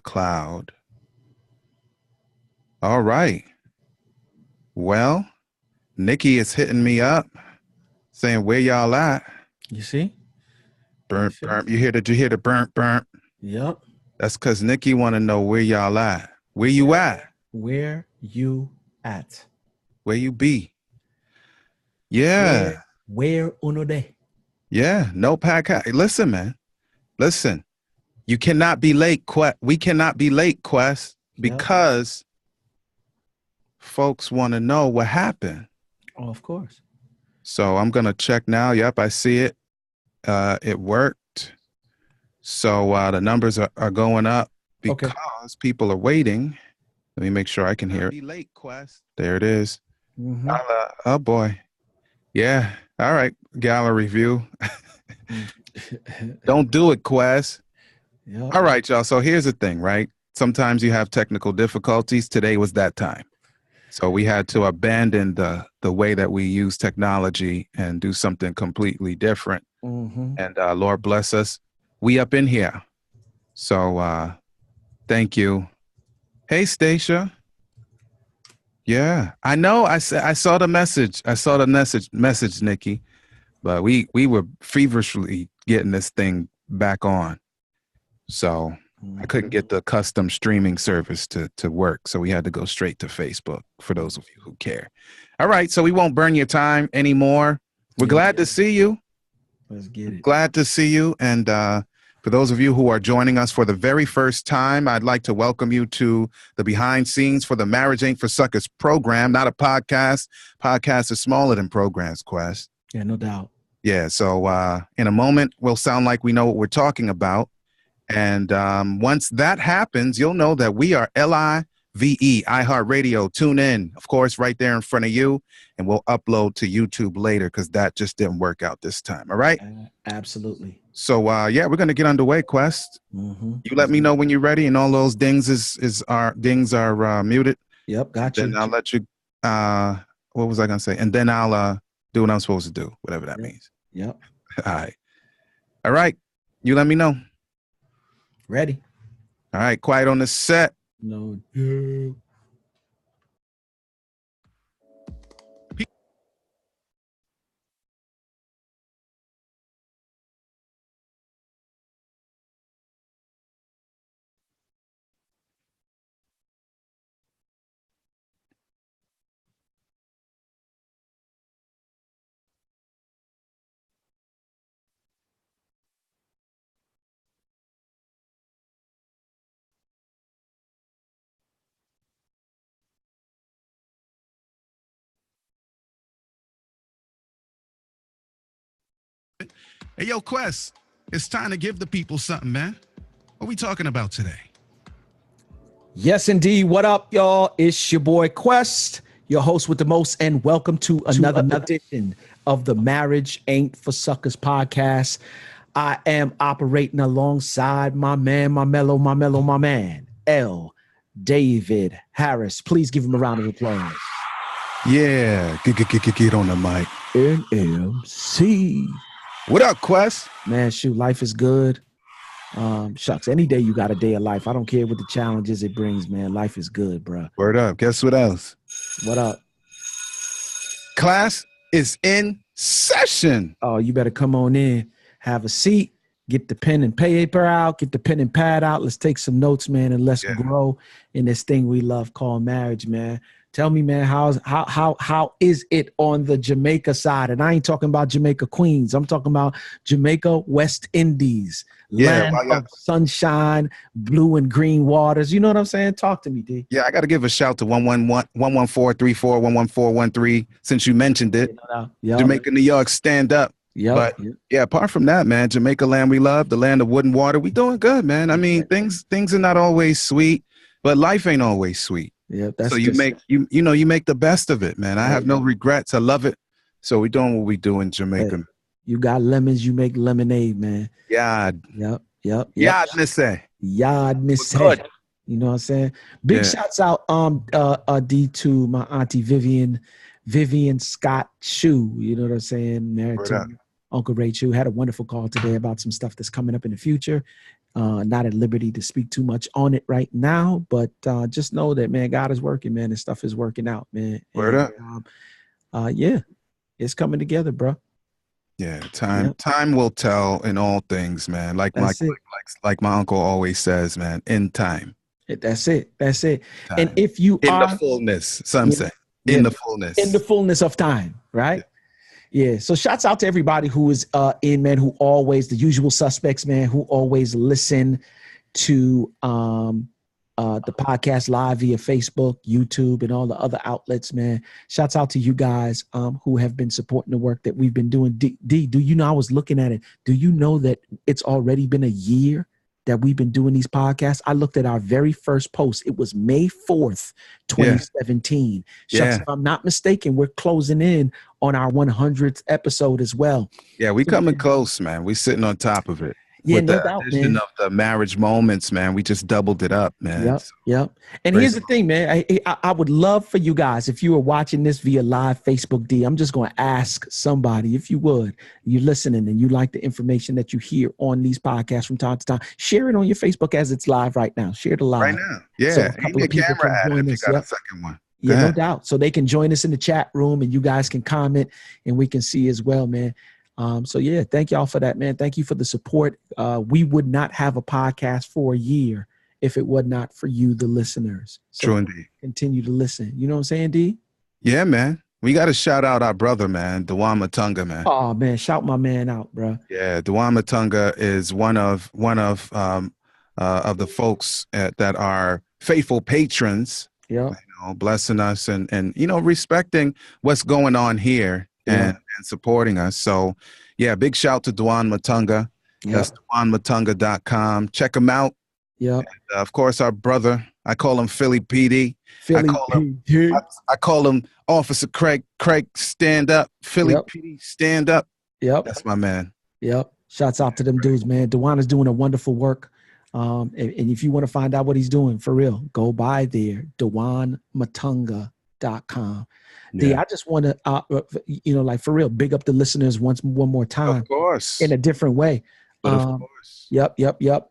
Cloud. All right. Well, Nikki is hitting me up saying, where y'all at? You see? Burnt, burnt. Did you hear the burnt, burnt? Yep. That's because Nikki want to know where y'all at. Where you at? Where you at? Where you be? Yeah. Where uno de? Yeah. No pack. Listen, man. Listen. You cannot be late, Quest. We cannot be late, Quest, because folks want to know what happened. Oh, of course. So I'm going to check now. Yep, I see it. It worked. So the numbers are going up because people are waiting. Let me make sure I can hear it. Be late, Quest. There it is. Mm-hmm. Oh, boy. Yeah. All right. Gallery view. Don't do it, Quest. Yep. All right, y'all. So here's the thing, right? Sometimes you have technical difficulties. Today was that time. So we had to abandon the way that we use technology and do something completely different. Mm-hmm. And Lord bless us. We up in here. So thank you. Hey, Stacia. Yeah, I know. I saw the message. I saw the message, Nikki. But we were feverishly getting this thing back on. So I couldn't get the custom streaming service to work. So we had to go straight to Facebook for those of you who care. All right. So we won't burn your time anymore. We're glad to see you. Let's get it. Glad to see you. And for those of you who are joining us for the very first time, I'd like to welcome you to the behind scenes for the Marriage Ain't for Suckers program, not a podcast. Podcast is smaller than programs, Quest. Yeah, no doubt. Yeah. So in a moment, we'll sound like we know what we're talking about. And once that happens, you'll know that we are LIVE, iHeartRadio. Tune in, of course, right there in front of you. And we'll upload to YouTube later because that just didn't work out this time. All right? Absolutely. So, yeah, we're going to get underway, Quest. Mm-hmm. You let me know when you're ready and all those dings are muted. Yep, got you. Then I'll let you, what was I going to say? And then I'll do what I'm supposed to do, whatever that means. Yep. All right. All right. You let me know. Ready. All right, quiet on the set. No. Hey, yo, Quest, it's time to give the people something, man. What we talking about today? Yes, indeed. What up, y'all? It's your boy Quest, your host with the most, and welcome to another edition of the Marriage Ain't for Suckers podcast. I am operating alongside my man, my man, L. David Harris. Please give him a round of applause. Yeah, get on the mic. NMC. What up, Quest? Man, shoot, life is good. Shucks, any day you got a day of life. I don't care what the challenges it brings, man. Life is good, bro. Word up. Guess what else? What up? Class is in session. Oh, you better come on in, have a seat, get the pen and paper out, get the pen and pad out. Let's take some notes, man, and let's grow in this thing we love called marriage, man. Tell me, man, how is it on the Jamaica side? And I ain't talking about Jamaica Queens. I'm talking about Jamaica West Indies, land of sunshine, blue and green waters. You know what I'm saying? Talk to me, D. Yeah, I got to give a shout to 11434, 11413, since you mentioned it. Jamaica, New York, stand up. Yep. But yeah, apart from that, man, Jamaica land we love, the land of wood and water. We doing good, man. I mean, things are not always sweet, but life ain't always sweet. Yeah, that's so you make the best of it, man. I have no regrets. I love it. So we doing what we do in Jamaica. Hey, you got lemons, you make lemonade, man. Yad. Yep. Yad nisse. Good. You know what I'm saying? Big shouts out D to my auntie Vivian Scott Chu. You know what I'm saying? Married to Uncle Ray Chu. Had a wonderful call today about some stuff that's coming up in the future. Not at liberty to speak too much on it right now, but just know that, man, God is working, man, and stuff is working out, man. Word up. Yeah, it's coming together, bro. Yeah, time will tell in all things, man. Like my uncle always says, man, in time. That's it. Time. And if in the fullness, some say, in the fullness of time, right? Yeah. So shouts out to everybody who is in, man, who always, the usual suspects, man, who always listen to the podcast live via Facebook, YouTube, and all the other outlets, man. Shouts out to you guys who have been supporting the work that we've been doing. D, do you know, I was looking at it. Do you know that it's already been a year that we've been doing these podcasts? I looked at our very first post. It was May 4th, 2017. Shucks, if I'm not mistaken, we're closing in on our 100th episode as well. Yeah, we coming close, man. We sitting on top of it. Yeah, with no the doubt, addition man. of the marriage moments, man, we just doubled it up, man. Yep. And here's the thing, man. I would love for you guys, if you are watching this via live Facebook, D, I'm just going to ask somebody, if you would, you're listening and you like the information that you hear on these podcasts from time to time, share it on your Facebook as it's live right now. Share it live. Right now. Yeah. So a couple of people can join us. Got a second one. Yeah, no doubt. So they can join us in the chat room and you guys can comment and we can see as well, man. So yeah, thank y'all for that, man. Thank you for the support. We would not have a podcast for a year if it were not for you, the listeners. So true indeed. Continue to listen. You know what I'm saying, D? Yeah, man. We got to shout out our brother, man, Dewan Matunga, man. Oh man, shout my man out, bro. Yeah, Dewan Matunga is one of the folks that are faithful patrons. Yeah, you know, blessing us and you know, respecting what's going on here. And supporting us. So yeah, big shout to Dewan Matunga. That's DewanMatunga.com. Check him out. Yeah. Of course, our brother, I call him Philly PD. I call him Officer Craig. Craig, stand up. Philly PD, stand up. Yep. That's my man. Yep. Shouts out to them dudes, man. Dewan is doing a wonderful work. And if you want to find out what he's doing, for real, go by there, DewanMatunga.com. D, I just want to, you know, like for real, big up the listeners one more time. Of course. In a different way. Of course. Yep.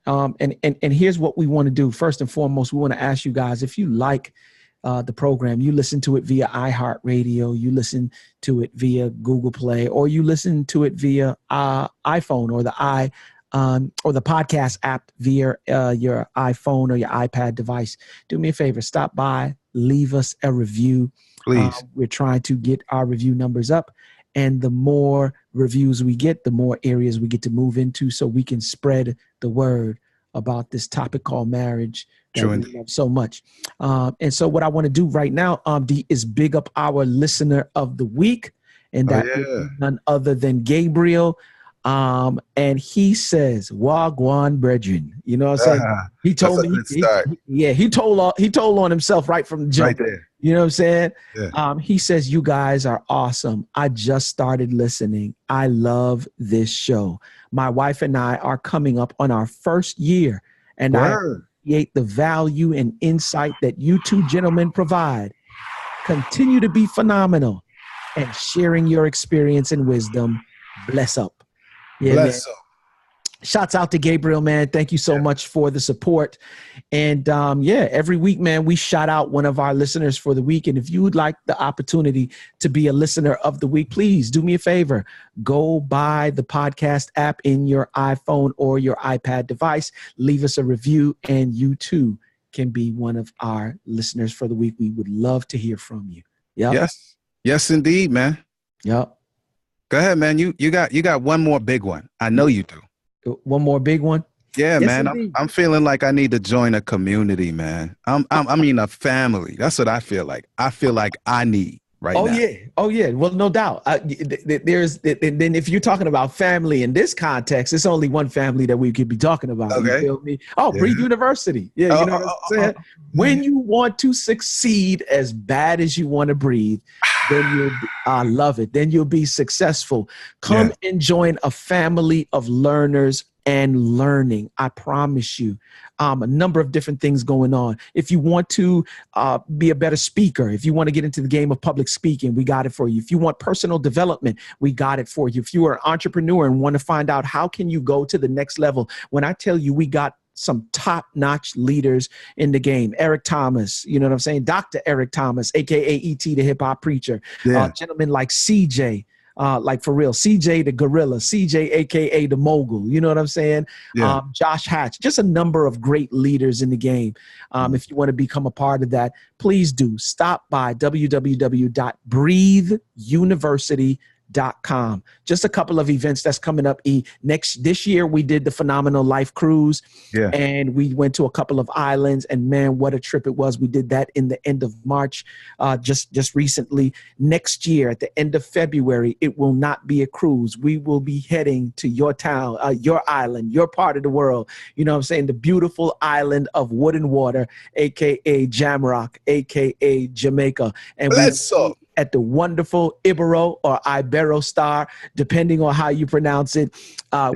And here's what we want to do. First and foremost, we want to ask you guys, if you like the program, you listen to it via iHeartRadio, you listen to it via Google Play, or you listen to it via iPhone or the podcast app via your iPhone or your iPad device. Do me a favor, stop by, leave us a review. Please. We're trying to get our review numbers up, and the more reviews we get, the more areas we get to move into, so we can spread the word about this topic called marriage that we love so much. And so what I want to do right now, D, is big up our listener of the week, and that is none other than Gabriel. And he says, Wagwan brethren. You know what I'm saying? He told me, he told on himself right from the jump. Right there. You know what I'm saying? Yeah. He says, you guys are awesome. I just started listening. I love this show. My wife and I are coming up on our first year, and I appreciate the value and insight that you two gentlemen provide. Continue to be phenomenal and sharing your experience and wisdom. Bless up. Yeah, bless up. Shouts out to Gabriel, man. Thank you so much for the support. And every week, man, we shout out one of our listeners for the week. And if you would like the opportunity to be a listener of the week, please do me a favor. Go buy the podcast app in your iPhone or your iPad device. Leave us a review, and you too can be one of our listeners for the week. We would love to hear from you. Yep. Yes, indeed, man. Yep. Go ahead, man. You got one more big one. I know you do. One more big one. Yeah, yes, man. I'm feeling like I need to join a community, man. I mean a family. That's what I feel like. I feel like I need right now. Oh yeah. Well, no doubt. Then if you're talking about family in this context, it's only one family that we could be talking about. Okay. You feel me? Breathe University. Yeah. You know what I'm saying? When you want to succeed as bad as you want to breathe, then I love it. Then you'll be successful. Come and join a family of learners and learning. I promise you, a number of different things going on. If you want to be a better speaker, if you want to get into the game of public speaking, we got it for you. If you want personal development, we got it for you. If you are an entrepreneur and want to find out how can you go to the next level, when I tell you we got some top-notch leaders in the game. Eric Thomas, you know what I'm saying? Dr. Eric Thomas, aka E.T. the hip hop preacher. Gentlemen like CJ. Like for real, CJ the Gorilla, CJ aka the Mogul, you know what I'm saying? Yeah. Josh Hatch, just a number of great leaders in the game. If you want to become a part of that, please do stop by www.breatheuniversity.com. Just a couple of events that's coming up. This year we did the Phenomenal Life Cruise, and we went to a couple of islands, and man, what a trip it was. We did that in the end of March, just recently. Next year at the end of February, it will not be a cruise. We will be heading to your town, your island, your part of the world. You know what I'm saying? The beautiful island of Wood and Water, aka Jamrock, aka Jamaica. And at the wonderful Ibero or Ibero Star, depending on how you pronounce it.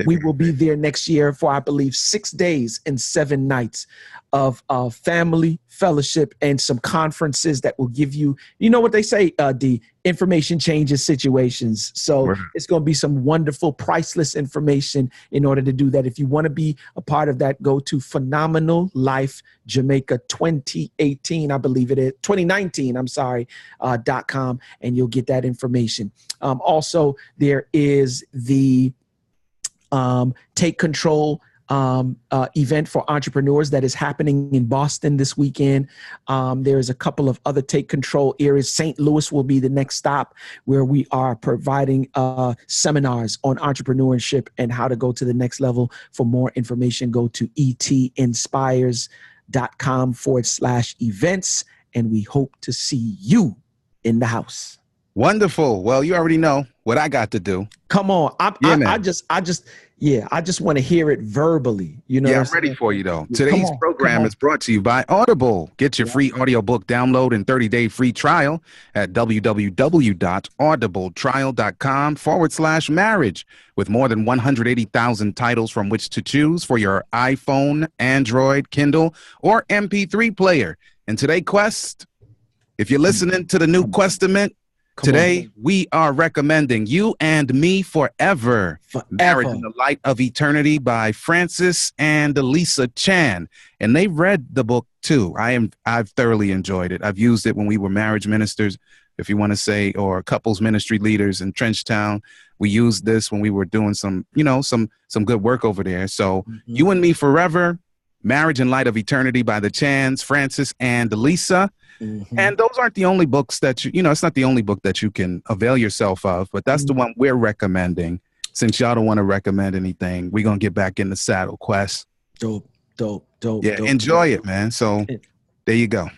We will be there next year for, I believe, 6 days and 7 nights of family fellowship and some conferences that will give you, you know what they say, D, information changes situations. So it's going to be some wonderful, priceless information in order to do that. If you want to be a part of that, go to Phenomenal Life Jamaica 2018, I believe it is, 2019, I'm sorry, .com, and you'll get that information. Also, there is the Take Control event for entrepreneurs that is happening in Boston this weekend. There's a couple of other Take Control areas. St. Louis will be the next stop, where we are providing seminars on entrepreneurship and how to go to the next level. For more information, go to etinspires.com/events, and we hope to see you in the house. Wonderful. Well, you already know what I got to do. Come on. I just want to hear it verbally. You know, I'm ready for you though. Today's program is brought to you by Audible. Get your free audiobook download and 30-day free trial at www.audibletrial.com/marriage, with more than 180,000 titles from which to choose for your iPhone, Android, Kindle, or MP3 player. And today, Quest, if you're listening to the new Questament, today, we are recommending You and Me Forever. Marriage in the Light of Eternity by Francis and Lisa Chan. And they read the book too. I've thoroughly enjoyed it. I've used it when we were marriage ministers, if you want to say, or couples ministry leaders in Trenchtown. We used this when we were doing some good work over there. So You and Me Forever, Marriage in Light of Eternity by the Chans, Francis and Lisa. And those aren't the only books that it's not the only book that you can avail yourself of, but that's the one we're recommending. Since y'all don't want to recommend anything, we're going to get back in the saddle, Quest. Dope. Yeah, enjoy it, man. So there you go.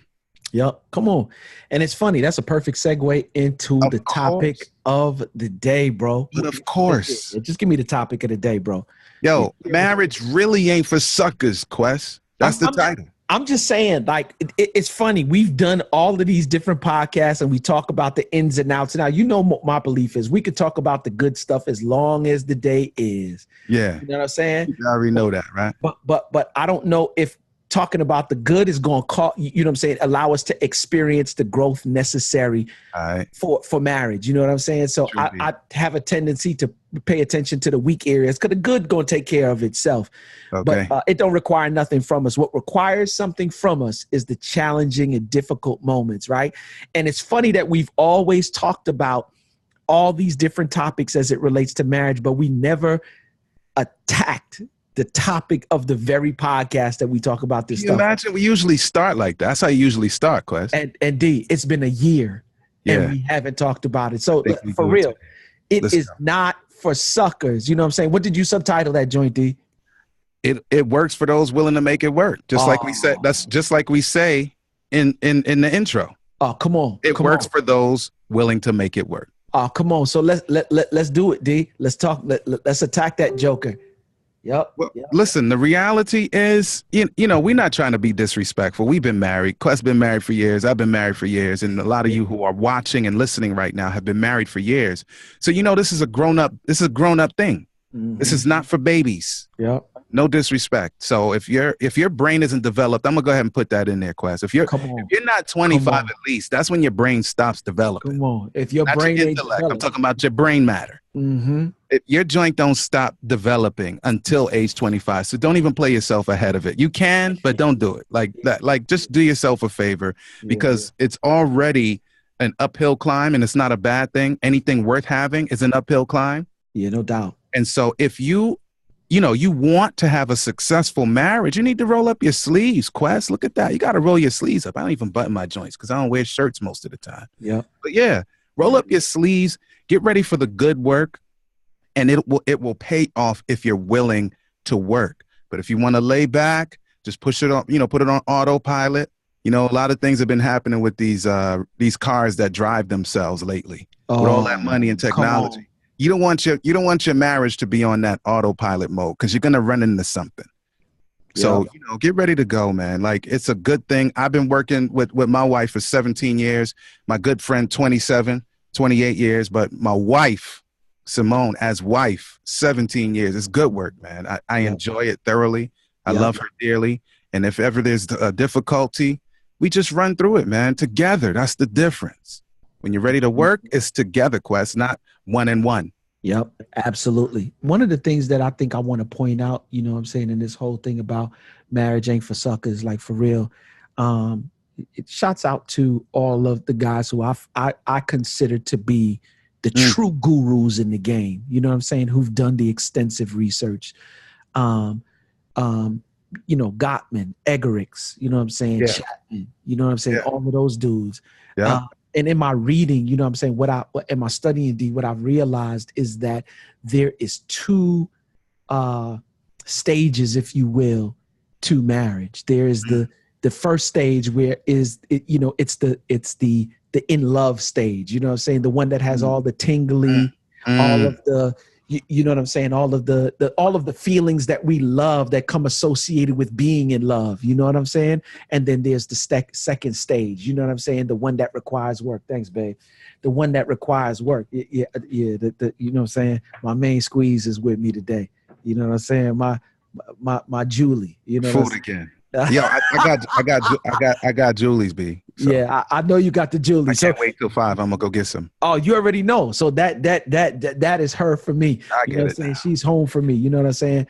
Yep. Come on. And it's funny. That's a perfect segue into the topic of the day, bro. But of course. Just give me the topic of the day, bro. Yo, marriage really ain't for suckers, Quest. That's the title. I'm just saying, like, it's funny. We've done all of these different podcasts and we talk about the ins and outs. Now, you know what my belief is. We could talk about the good stuff as long as the day is. Yeah. You know what I'm saying? You already know that, right? But I don't know if talking about the good is going to you know what I'm saying, allow us to experience the growth necessary for marriage. You know what I'm saying? So I have a tendency to pay attention to the weak areas because the good going to take care of itself. Okay. But it don't require nothing from us. What requires something from us is the challenging and difficult moments, right? And it's funny that we've always talked about all these different topics as it relates to marriage, but we never attacked the topic of the very podcast that we talk about this stuff. Imagine we usually start like that. That's how you usually start, Quest. And D, it's been a year and we haven't talked about it. So for real, it is not for suckers. You know what I'm saying? What did you subtitle that joint, D? It works for those willing to make it work. Just like we said, that's just like we say in the intro. Oh, come on. It works for those willing to make it work. Oh, come on. So let's do it, D. Let's talk. Let's attack that joker. Yep. Well, listen, the reality is, you know, we're not trying to be disrespectful. We've been married. Quest's been married for years. I've been married for years. And a lot of you who are watching and listening right now have been married for years. So, you know, this is a grown up thing. This is not for babies. Yep. No disrespect. So if your brain isn't developed, I'm gonna go ahead and put that in there, Quest. If you're not 25 at least, that's when your brain stops developing. Come on. If your not brain your ain't intellect, developed. I'm talking about your brain matter. Your joint don't stop developing until age 25. So don't even play yourself ahead of it. You can, but don't do it like that. Like, just do yourself a favor, because it's already an uphill climb, and it's not a bad thing. Anything worth having is an uphill climb. Yeah, no doubt. And so if you want to have a successful marriage, you need to roll up your sleeves, Quest. Look at that. You got to roll your sleeves up. I don't even button my joints because I don't wear shirts most of the time. Yeah. But yeah, roll up your sleeves, get ready for the good work, and it will pay off if you're willing to work. But if you want to lay back, just push it on, put it on autopilot. A lot of things have been happening with these cars that drive themselves lately, with all that money and technology. You don't want your marriage to be on that autopilot mode, because you're gonna run into something. So get ready to go, man. Like, it's a good thing. I've been working with my wife for 17 years. My good friend 27, 28 years. But my wife, Simone, as wife, 17 years. It's good work, man. I enjoy it thoroughly. I love her dearly. And if ever there's a difficulty, we just run through it, man, together. That's the difference. When you're ready to work, it's together, Quest, not one and one. Yep, absolutely. One of the things that I think I want to point out, what I'm saying, in this whole thing about marriage ain't for suckers, like, for real. It shouts out to all of the guys who I consider to be the true gurus in the game. You know what I'm saying? Who've done the extensive research. Gottman, Eggerichs, you know what I'm saying? Chapman, you know what I'm saying? All of those dudes. Yeah. And in my reading, you know what I'm saying, in my studying, D, what I've realized is that there is two stages, if you will, to marriage. There is the first stage where it's the in love stage, you know what I'm saying? The one that has all the tingly, all of the, you know what I'm saying? All of the feelings that we love that come associated with being in love. You know what I'm saying? And then there's the second stage. You know what I'm saying? The one that requires work. Thanks, babe. The one that requires work. Yeah. You know what I'm saying? My main squeeze is with me today. You know what I'm saying? My Julie. You know. Food again. Yo, I got Julie's, B. So. Yeah, I know you got the Julie. I can't wait till 5. I'm gonna go get some. Oh, you already know. So that is her for me. I get it. Saying? She's home for me. You know what I'm saying?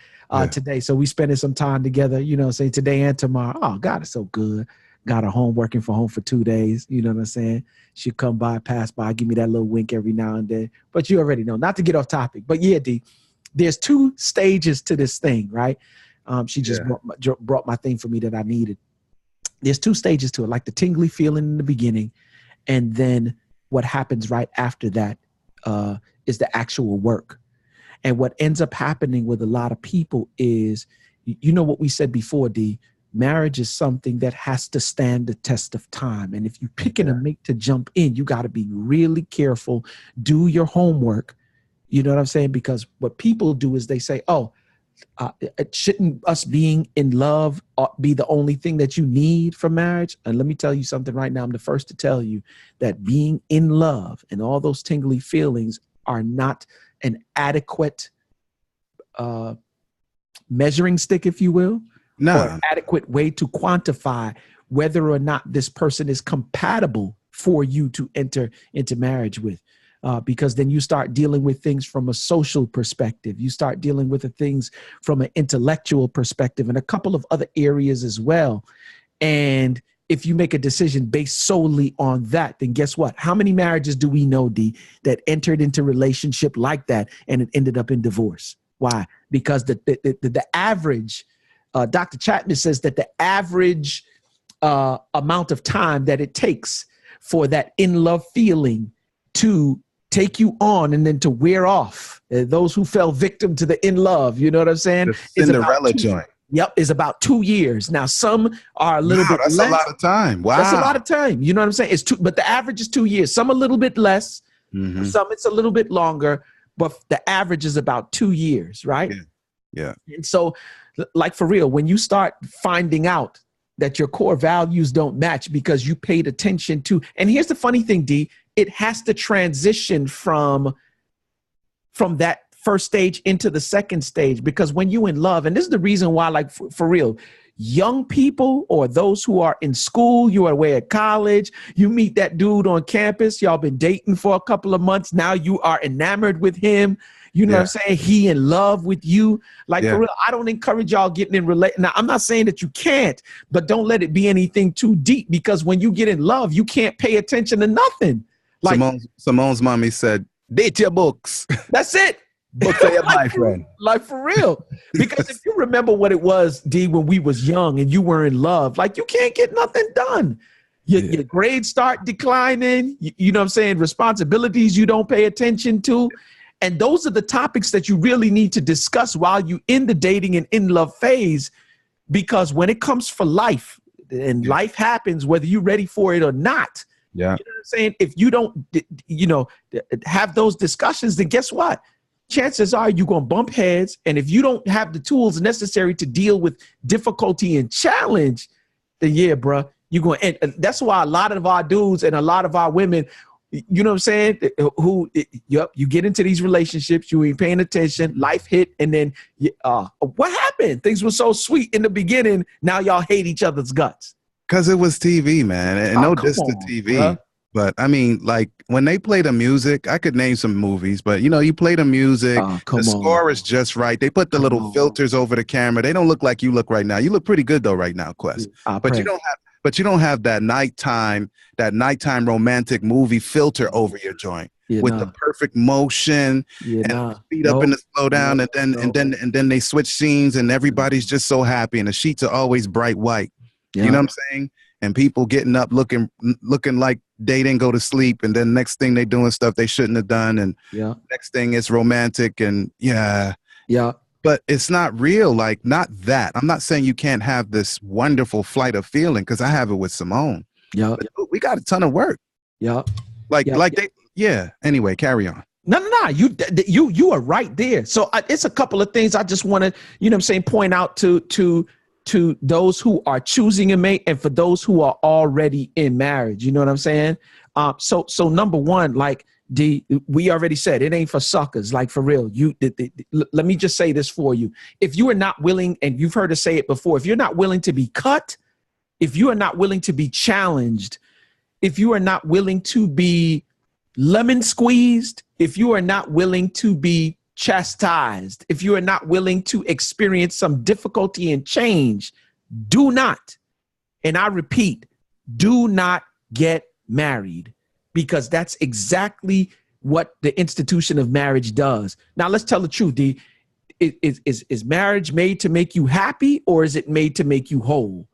Today. So we spending some time together, you know what I'm saying, today and tomorrow. Oh, God, it's so good. Got her home, working from home for 2 days. You know what I'm saying? She'll come by, pass by, give me that little wink every now and then. But you already know, not to get off topic. But yeah, D, there's 2 stages to this thing, right? She just brought my thing for me that I needed. There's 2 stages to it, like the tingly feeling in the beginning, and then what happens right after that is the actual work. And what ends up happening with a lot of people is, you know what we said before, D, marriage is something that has to stand the test of time. And if you picking a mate to jump in, you got to be really careful, do your homework. You know what I'm saying? Because what people do is they say, shouldn't us being in love be the only thing that you need for marriage? And let me tell you something right now. I'm the first to tell you that being in love and all those tingly feelings are not an adequate measuring stick, if you will, or an adequate way to quantify whether or not this person is compatible for you to enter into marriage with. Because then you start dealing with things from a social perspective. You start dealing with the things from an intellectual perspective and a couple of other areas as well. And if you make a decision based solely on that, then guess what? How many marriages do we know, D, that entered into relationship like that and it ended up in divorce? Why? Because the average, Dr. Chapman says that the average amount of time that it takes for that in love feeling to take you on and then to wear off, those who fell victim to the in love, you know what I'm saying? The Cinderella joint. Yep, is about 2 years. Now, some are a little bit less. That's a lot of time. Wow. That's a lot of time. You know what I'm saying? But the average is 2 years. Some a little bit less. Mm-hmm. Some it's a little bit longer. But the average is about 2 years, right? Yeah. And so, like, for real, when you start finding out that your core values don't match because you paid attention to, and here's the funny thing, D, it has to transition from that first stage into the second stage. Because when you in love, and this is the reason why, like for real, young people or those who are in school, you are away at college, you meet that dude on campus, y'all been dating for a couple of months. Now you are enamored with him. You know what I'm saying? He in love with you. Like for real, I don't encourage y'all getting in relation. Now, I'm not saying that you can't, but don't let it be anything too deep, because when you get in love, you can't pay attention to nothing. Like Simone's mommy said, date your books. That's it. Books are your boyfriend. Like for real. Because if you remember what it was, D, when we was young and you were in love, like you can't get nothing done. Your grades start declining. You know what I'm saying? Responsibilities you don't pay attention to. And those are the topics that you really need to discuss while you in the dating and in love phase, because when it comes for life and life happens, whether you're ready for it or not, you know what I'm saying? If you don't, have those discussions, then guess what? Chances are you're going to bump heads. And if you don't have the tools necessary to deal with difficulty and challenge, then bruh, you're going to, and that's why a lot of our dudes and a lot of our women, you know what I'm saying? You get into these relationships, you ain't paying attention, life hit, and then what happened? Things were so sweet in the beginning. Now y'all hate each other's guts. Because it was TV, man. And no diss to TV. Bruh. But I mean, like when they play the music, I could name some movies, but you play the music, the score is just right. They put the little filters over the camera. They don't look like you look right now. You look pretty good though right now, Quest. But you don't have that nighttime romantic movie filter over your joint with the perfect motion and speed up in the slow down, and then they switch scenes and everybody's just so happy and the sheets are always bright white. You know what I'm saying? And people getting up looking like they didn't go to sleep, and then next thing they doing stuff they shouldn't have done, and next thing it's romantic and but it's not real. Like, not that. I'm not saying you can't have this wonderful flight of feeling, because I have it with Simone. But we got a ton of work. Anyway, carry on. No. You are right there. So it's a couple of things I just want to, point out to those who are choosing a mate and for those who are already in marriage. You know what I'm saying? So number one, like we already said, it ain't for suckers. Like for real, let me just say this for you. If you are not willing, and you've heard us say it before, if you're not willing to be cut, if you are not willing to be challenged, if you are not willing to be lemon squeezed, if you are not willing to be chastised, if you are not willing to experience some difficulty and change, do not, and I repeat, do not get married, because that's exactly what the institution of marriage does. Now, let's tell the truth, D. Is marriage made to make you happy, or is it made to make you whole?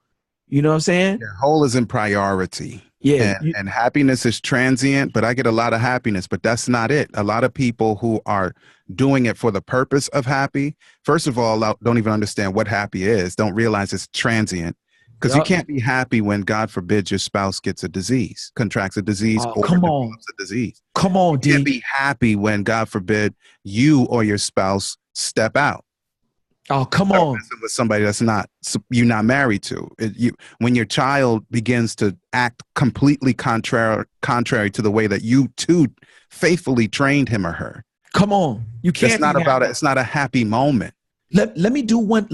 You know what I'm saying? Whole is in priority. And happiness is transient, but I get a lot of happiness, but that's not it. A lot of people who are doing it for the purpose of happy, first of all, don't even understand what happy is, don't realize it's transient, because you can't be happy when, God forbid, your spouse gets a disease, contracts a disease, or develops a disease. Come on, D. You can't be happy when, God forbid, you or your spouse step out. Oh, come on. With somebody you're not married to. When your child begins to act completely contrary to the way that you too faithfully trained him or her. Come on. You can't. It's not about it. It's not a happy moment. Let me do one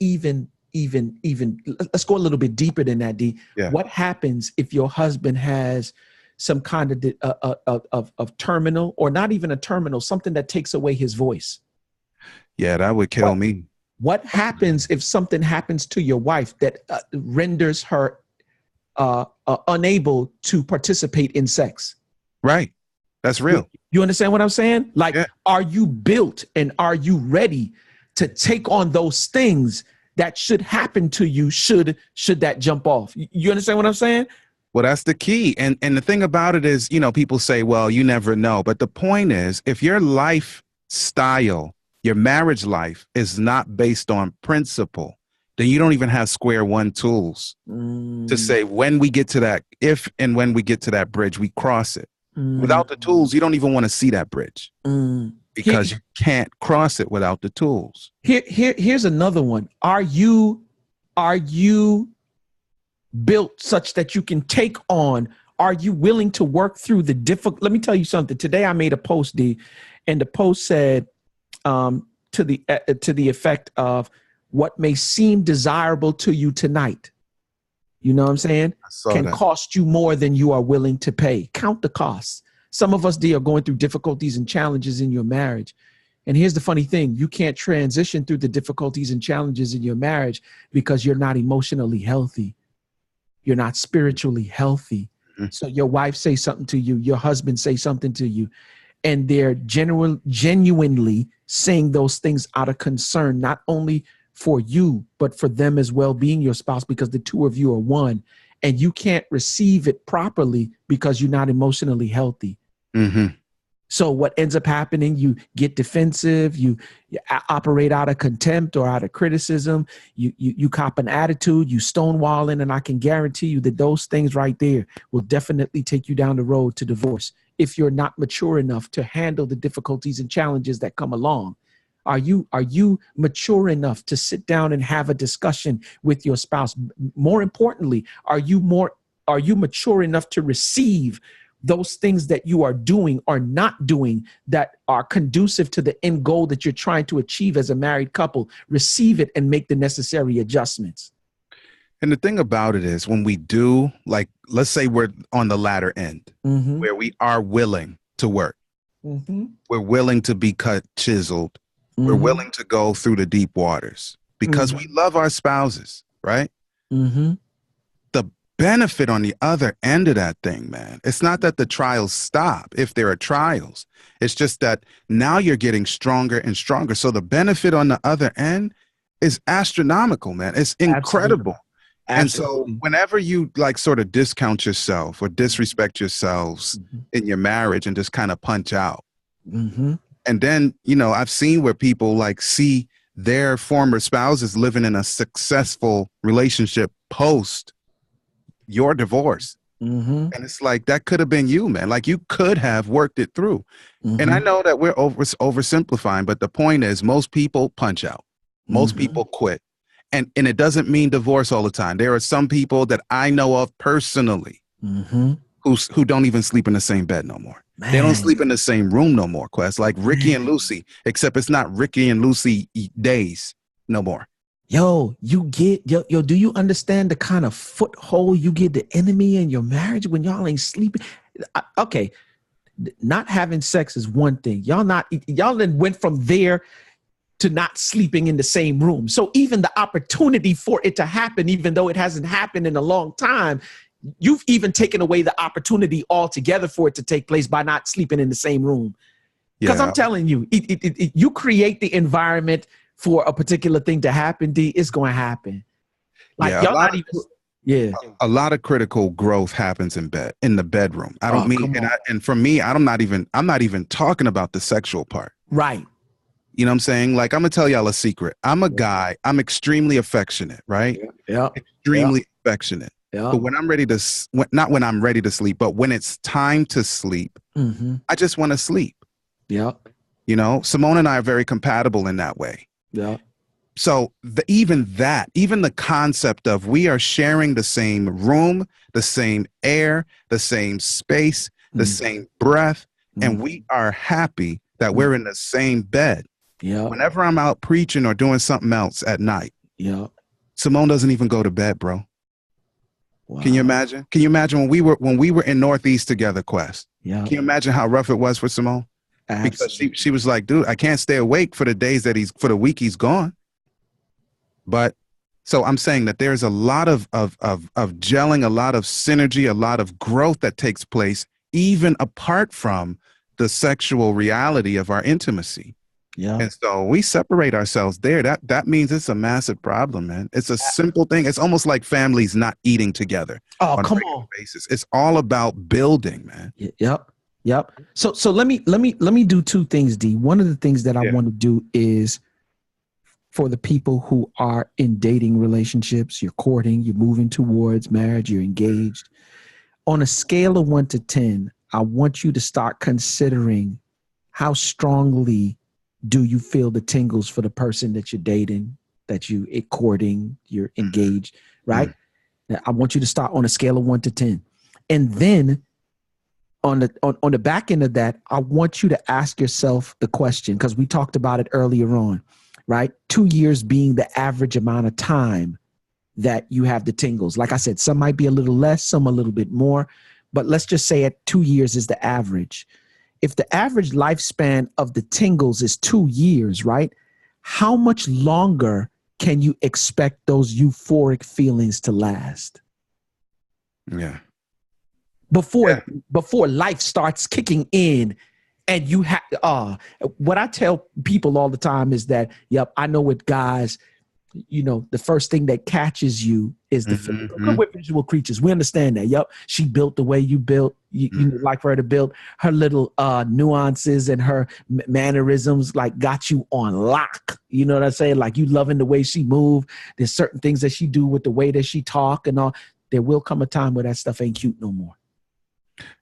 even. Let's go a little bit deeper than that, D. What happens if your husband has some kind of terminal, or not even a terminal, something that takes away his voice? Yeah, that would kill me. What happens if something happens to your wife that renders her unable to participate in sex? Right. That's real. You understand what I'm saying? Like, are you built and are you ready to take on those things that should happen to you should that jump off? You understand what I'm saying? Well, that's the key. And the thing about it is, people say, well, you never know. But the point is, if your lifestyle, your marriage life is not based on principle, then you don't even have square one tools to say when we get to that, if and when we get to that bridge, we cross it. Without the tools, you don't even want to see that bridge because you can't cross it without the tools. Here's another one. Are you built such that you can take on? Are you willing to work through the difficult? Let me tell you something. Today I made a post, D, and the post said, to the effect of what may seem desirable to you tonight. You know what I'm saying? Can cost you more than you are willing to pay. Count the costs. Some of us, D, are going through difficulties and challenges in your marriage. And here's the funny thing. You can't transition through the difficulties and challenges in your marriage because you're not emotionally healthy. You're not spiritually healthy. Mm-hmm. So your wife say something to you, your husband say something to you, and they're genuinely saying those things out of concern, not only for you, but for them as well, being your spouse, because the two of you are one, and you can't receive it properly because you're not emotionally healthy. Mm-hmm. So what ends up happening, you get defensive, you operate out of contempt or out of criticism, you cop an attitude, you stonewalling, and I can guarantee you that those things right there will definitely take you down the road to divorce if you're not mature enough to handle the difficulties and challenges that come along. Are you mature enough to sit down and have a discussion with your spouse? More importantly, are you mature enough to receive those things that you are doing or not doing that are conducive to the end goal that you're trying to achieve as a married couple? Receive it and make the necessary adjustments. And the thing about it is, when we do, like, let's say we're on the latter end, mm-hmm. where we are willing to work, mm-hmm. we're willing to be cut, chiseled, mm-hmm. we're willing to go through the deep waters because mm-hmm. we love our spouses, right? Mm-hmm. The benefit on the other end of that thing, man, it's not that the trials stop if there are trials. It's just that now you're getting stronger and stronger. So the benefit on the other end is astronomical, man. It's incredible. Absolutely. Absolutely. And so whenever you like sort of discount yourself or disrespect yourselves mm-hmm. in your marriage and just kind of punch out. Mm-hmm. And then, you know, I've seen where people like see their former spouses living in a successful relationship post your divorce. Mm-hmm. And it's like, that could have been you, man. Like, you could have worked it through. Mm-hmm. And I know that we're oversimplifying, but the point is most people punch out. Most mm-hmm. people quit. And it doesn't mean divorce all the time. There are some people that I know of personally mm-hmm. who don't even sleep in the same bed no more. Man. They don't sleep in the same room no more, Quest. Like Ricky and Lucy, except it's not Ricky and Lucy days no more. Yo, do you understand the kind of foothold you give the enemy in your marriage when y'all ain't sleeping? Okay, not having sex is one thing. Y'all then went from there to not sleeping in the same room. So even the opportunity for it to happen, even though it hasn't happened in a long time, you've even taken away the opportunity altogether for it to take place by not sleeping in the same room. Because yeah. I'm telling you, you create the environment for a particular thing to happen, D, it's going to happen. Like yeah, y'all not even... Yeah, a lot of critical growth happens in the bedroom. I don't mean, and for me, I'm not even talking about the sexual part. Right. You know what I'm saying? Like, I'm gonna tell y'all a secret. I'm a guy. I'm extremely affectionate, right? Yeah. Extremely affectionate. Yeah. But when I'm ready to, not when I'm ready to sleep, but when it's time to sleep, mm-hmm. I just want to sleep. Yeah. You know, Simone and I are very compatible in that way. Yeah. So even the concept of we are sharing the same room, the same air, the same space, the same breath, and we are happy that we're in the same bed. Yeah. Whenever I'm out preaching or doing something else at night, yeah. Simone doesn't even go to bed, bro. Wow. Can you imagine? Can you imagine when we were in Northeast together, Quest? Yeah. Can you imagine how rough it was for Simone? Absolutely. Because she was like, dude, I can't stay awake for the days for the week he's gone. But so I'm saying that there's a lot of gelling, a lot of synergy, a lot of growth that takes place, even apart from the sexual reality of our intimacy. Yeah. And so we separate ourselves there. That means it's a massive problem, man. It's a simple thing. It's almost like families not eating together. Oh, come on. Basis. It's all about building, man. Yep. So let me do two things, D. One of the things that I want to do is for the people who are in dating relationships, you're courting, you're moving towards marriage, you're engaged. On a scale of 1 to 10, I want you to start considering how strongly do you feel the tingles for the person that you're dating, that you're courting, you're engaged, right? I want you to start on a scale of 1 to 10. And then on the back end of that, I want you to ask yourself the question, because we talked about it earlier on, right? 2 years being the average amount of time that you have the tingles. Like I said, some might be a little less, some a little bit more, but let's just say at 2 years is the average. If the average lifespan of the tingles is 2 years, right? How much longer can you expect those euphoric feelings to last? Yeah. Before life starts kicking in, and you have what I tell people all the time is that, yep, I know with guys, you know, the first thing that catches you is the physical. We're visual creatures. We understand that. Yep. She built the way you built. You like for her to build. Her little nuances and her mannerisms like got you on lock. You know what I'm saying? Like you loving the way she move. There's certain things that she do with the way that she talk and all. There will come a time where that stuff ain't cute no more.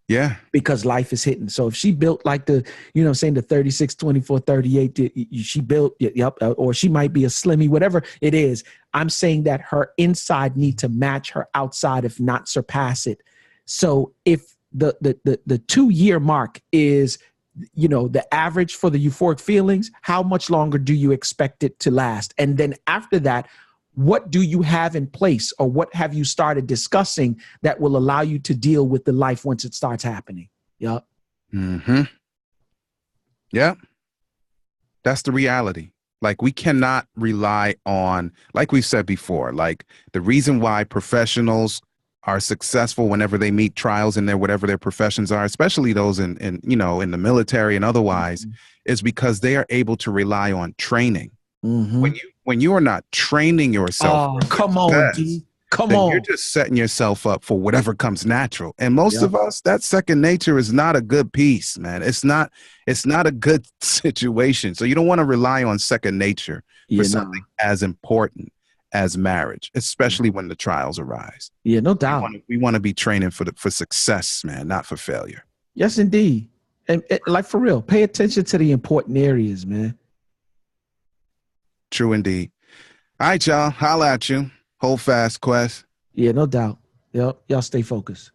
Yeah. Because life is hitting. So if she built like the, you know what I'm saying, the 36, 24, 38, she built, yep, or she might be a slimmy, whatever it is. I'm saying that her inside need to match her outside, if not surpass it. So if the 2 year mark is, you know, the average for the euphoric feelings, how much longer do you expect it to last? And then after that, what do you have in place, or what have you started discussing that will allow you to deal with the life once it starts happening? Yep. Yeah. That's the reality. Like we cannot rely on, like we've said before, like the reason why professionals are successful whenever they meet trials in their whatever their professions are, especially those in you know, in the military and otherwise, is because they are able to rely on training. When you are not training yourself, come on, D. Come on. You're just setting yourself up for whatever comes natural. And most of us, that second nature is not a good piece, man. It's not a good situation. So you don't want to rely on second nature for something as important as marriage, especially when the trials arise. Yeah, no doubt. We want to be training for success, man, not for failure. Yes, indeed. And like for real, pay attention to the important areas, man. True indeed. All right, y'all. Holla at you. Hold fast, Quest. Yeah, no doubt. Y'all stay focused.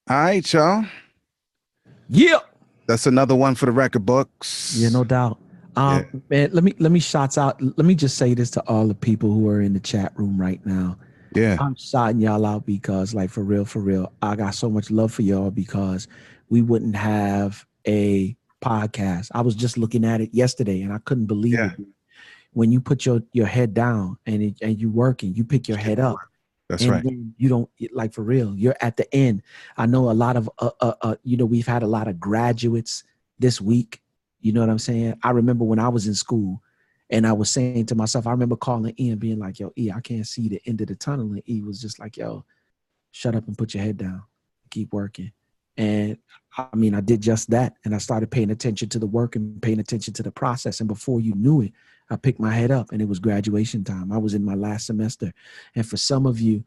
All right, y'all. Yeah. That's another one for the record books. Yeah, no doubt. Man, let me shots out. Let me just say this to all the people who are in the chat room right now. Yeah. I'm shouting y'all out because, like, for real, I got so much love for y'all because we wouldn't have a podcast. I was just looking at it yesterday and I couldn't believe it. When you put your head down and you working, you pick your head up. That's and right. Then you don't, like, for real, you're at the end. I know a lot of, you know, we've had a lot of graduates this week. You know what I'm saying? I remember when I was in school and I was saying to myself, I remember calling E and being like, yo, E, I can't see the end of the tunnel. And E was just like, yo, shut up and put your head down. Keep working. And I mean, I did just that. And I started paying attention to the work and paying attention to the process. And before you knew it, I picked my head up and it was graduation time. I was in my last semester. And for some of you,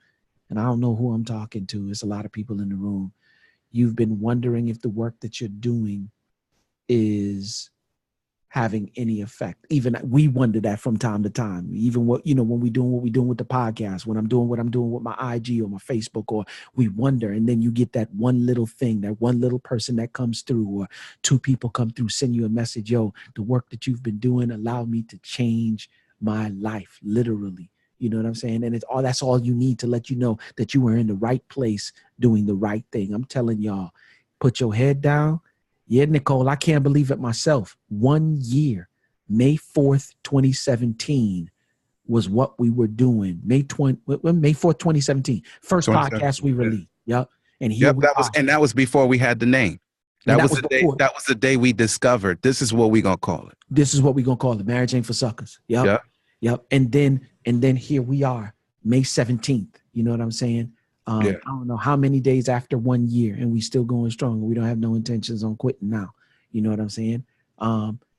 and I don't know who I'm talking to, it's a lot of people in the room, you've been wondering if the work that you're doing is having any effect. Even we wonder that from time to time. Even what, you know, when we doing what we're doing with the podcast, when I'm doing what I'm doing with my IG or my Facebook, or we wonder, and then you get that one little thing, that one little person that comes through, or two people come through, send you a message, yo, the work that you've been doing allowed me to change my life, literally. You know what I'm saying? And that's all you need to let you know that you were in the right place doing the right thing. I'm telling y'all, put your head down. Yeah, Nicole, I can't believe it myself. 1 year, May 4th, 2017 was what we were doing. May 4th, 2017. First podcast we released. Yep. And here that was before we had the name. That was the day we discovered this is what we're gonna call it. This is what we're gonna call it. Marriage Ain't for Suckers. Yep. Yep. And then here we are. May 17th. You know what I'm saying? Yeah. I don't know how many days after 1 year, and we still going strong. We don't have no intentions on quitting now. You know what I'm saying?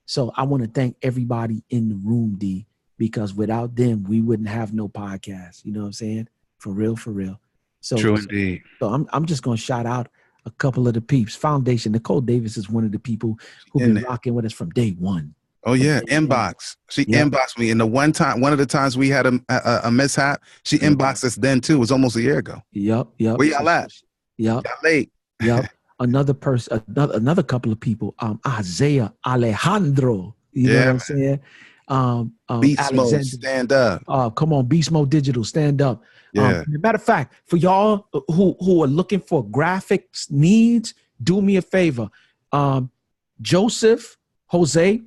So I want to thank everybody in the room, D, because without them, we wouldn't have no podcast. You know what I'm saying? For real, for real. So True indeed. So I'm just gonna shout out a couple of the peeps. Foundation. Nicole Davis is one of the people who've been rocking with us from day one. Oh yeah, inbox. She inboxed me, and one of the times we had a mishap, she inboxed us then too. It was almost a year ago. Yep. Where y'all at? Yep. Y'all late. Yep. Another person, another couple of people. Isaiah Alejandro. You know what I'm saying? Beast Mode, stand up. Come on, Beast Mode Digital, stand up. Matter of fact, for y'all who are looking for graphics needs, do me a favor. Joseph, Jose,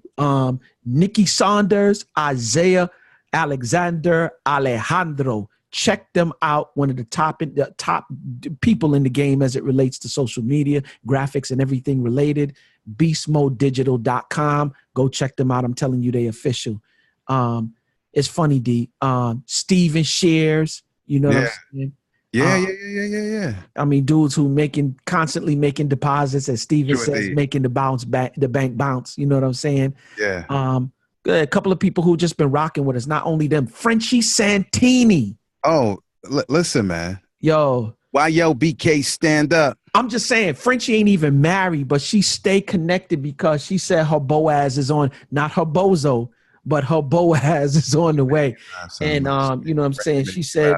Nikki Saunders, Isaiah, Alexander, Alejandro. Check them out. One of the top people in the game as it relates to social media, graphics, and everything related. beastmodedigital.com. Go check them out. I'm telling you, they official. It's funny, D. Steven shares. You know what I'm saying? Yeah. I mean, dudes who constantly making deposits, as Steven says, making the bank bounce. You know what I'm saying? Yeah. A couple of people who just been rocking with us. Not only them, Frenchie Santini. Oh, listen, man. Yo. Why yo BK stand up? I'm just saying, Frenchie ain't even married, but she stay connected because she said her Boaz is on, not her bozo, but her Boaz is on the way. And you know what I'm saying? She said,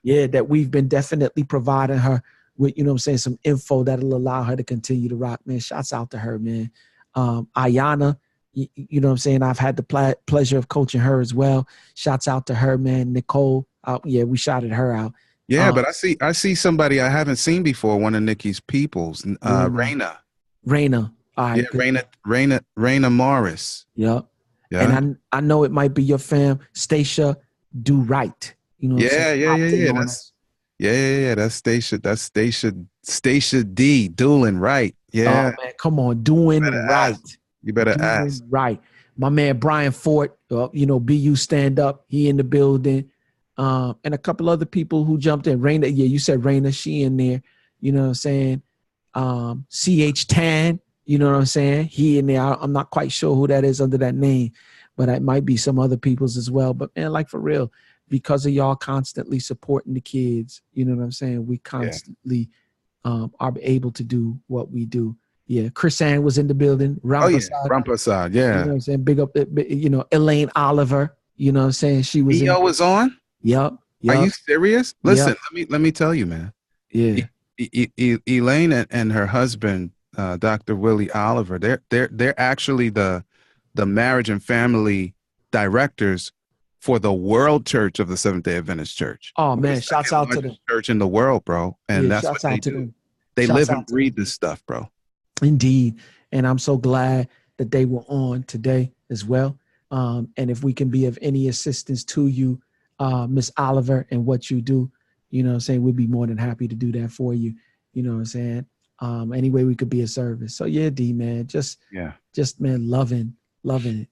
that we've been definitely providing her with, you know what I'm saying, some info that'll allow her to continue to rock, man. Shouts out to her, man. Ayana, you know what I'm saying? I've had the pleasure of coaching her as well. Shouts out to her, man. Nicole, we shouted her out. Yeah, but I see somebody I haven't seen before. One of Nikki's peoples, Raina. All right, yeah, Raina Morris. Yep. Yeah. And I know it might be your fam, Stacia Do Right. You know. Yeah. That's Stacia D. Doing right. Yeah. Oh man, come on, doing right. You better ask. Right. My man Brian Fort, BU stand up. He in the building. And a couple other people who jumped in. Raina, you said Raina, she in there. You know what I'm saying? CH Tan, you know what I'm saying? He in there. I'm not quite sure who that is under that name, but it might be some other people's as well. But man, like for real, because of y'all constantly supporting the kids, you know what I'm saying? We constantly are able to do what we do. Yeah, Chris Ann was in the building. Rampasad, yeah. You know what I'm saying? Big up, Elaine Oliver, you know what I'm saying? She was was on? Yep. Are you serious? Listen, let me tell you, man. Yeah. Elaine and her husband, Dr. Willie Oliver, they're actually the marriage and family directors for the World Church of the Seventh-day Adventist Church. Oh man, shouts out to them. Church in the world, bro. And that's what they do. They live and breathe this stuff, bro. Indeed. And I'm so glad that they were on today as well. And if we can be of any assistance to you, Miss Oliver, and what you do, you know what I'm saying, we'd be more than happy to do that for you. You know what I'm saying? Any way we could be of service. So yeah, D, man, just man, loving it.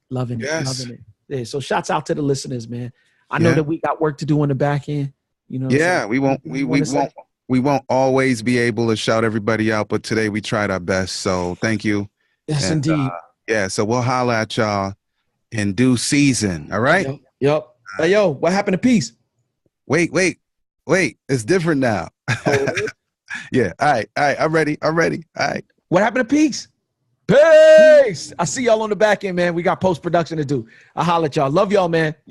Yeah. So shouts out to the listeners, man. I know that we got work to do on the back end. You know. Yeah, we won't always be able to shout everybody out, but today we tried our best. So thank you. Yes, indeed. So we'll holler at y'all in due season. All right. Yep. Hey, yo, what happened to peace? Wait. It's different now. Oh, yeah. All right. I'm ready. All right. What happened to peace? Peace. I see y'all on the back end, man. We got post-production to do. I'll holler at y'all. Love y'all, man. Y'all